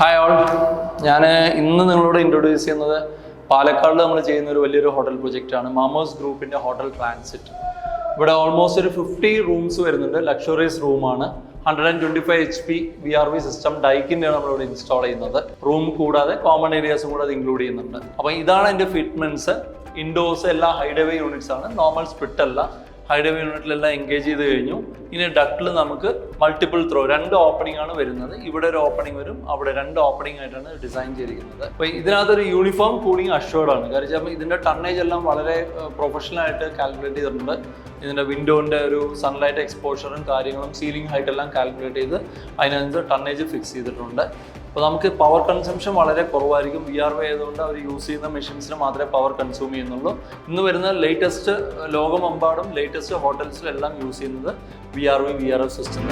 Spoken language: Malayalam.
ഹായ് ഓൾ, ഞാൻ ഇന്ന് നിങ്ങളോട് ഇൻട്രൊഡ്യൂസ് ചെയ്യുന്നത് പാലക്കാട് നമ്മൾ ചെയ്യുന്ന ഒരു വലിയൊരു ഹോട്ടൽ പ്രൊജക്റ്റാണ് മാമോസ് ഗ്രൂപ്പിൻ്റെ ഹോട്ടൽ ട്രാൻസിറ്റ്. ഇവിടെ ഓൾമോസ്റ്റ് ഒരു 50 റൂംസ് വരുന്നുണ്ട്. ലക്ഷറീസ് റൂമാണ്. 125 HP VRV സിസ്റ്റം ഡൈക്കിൻ്റെയാണ് നമ്മളിവിടെ ഇൻസ്റ്റാൾ ചെയ്യുന്നത്. റൂം കൂടാതെ കോമൺ ഏരിയാസും കൂടെ അത് ഇൻക്ലൂഡ് ചെയ്യുന്നുണ്ട്. അപ്പോൾ ഇതാണ് എൻ്റെ ഫിറ്റ്മെൻറ്റ്സ്. ഇൻഡോഴ്സ് എല്ലാം ഹൈഡവേ യൂണിറ്റ്സ് ആണ്, നോർമൽ സ്പ്ലിറ്റ് അല്ല. ഹൈഡവേ യൂണിറ്റിലെല്ലാം എൻഗേജ് ചെയ്ത് കഴിഞ്ഞു. ഇനി ഡക്റ്റിൽ നമുക്ക് മൾട്ടിപ്പിൾ ത്രോ 2 ഓപ്പണിംഗ് ആണ് വരുന്നത്. ഇവിടെ ഒരു ഓപ്പണിംഗ് വരും, അവിടെ 2 ഓപ്പണിംഗ് ആയിട്ടാണ് ഡിസൈൻ ചെയ്തിരിക്കുന്നത്. അപ്പോൾ ഇതിനകത്തൊരു യൂണിഫോം കൂളിംഗ് അഷ്വേർഡ് ആണ്. കാരണം ഇതിൻ്റെ ടണ്ണേജ് എല്ലാം വളരെ പ്രൊഫഷണൽ ആയിട്ട് കാൽക്കുലേറ്റ് ചെയ്തിട്ടുണ്ട്. ഇതിൻ്റെ വിൻഡോൻ്റെ ഒരു സൺലൈറ്റ് എക്സ്പോഷറും കാര്യങ്ങളും സീലിംഗ് ഹൈറ്റ് എല്ലാം കാൽക്കുലേറ്റ് ചെയ്ത് അതിനനുസരിച്ച് ടണ്ണേജ് ഫിക്സ് ചെയ്തിട്ടുണ്ട്. അപ്പോൾ നമുക്ക് പവർ കൺസംഷൻ വളരെ കുറവായിരിക്കും. VRV ആയതുകൊണ്ട് അവർ യൂസ് ചെയ്യുന്ന മെഷീൻസിന് മാത്രമേ പവർ കൺസ്യൂം ചെയ്യുന്നുള്ളൂ. ഇന്ന് വരുന്ന ലേറ്റസ്റ്റ് ലോകമെമ്പാടും ലേറ്റസ്റ്റ് ഹോട്ടൽസിലെല്ലാം യൂസ് ചെയ്യുന്നത് VRV VRF സിസ്റ്റം.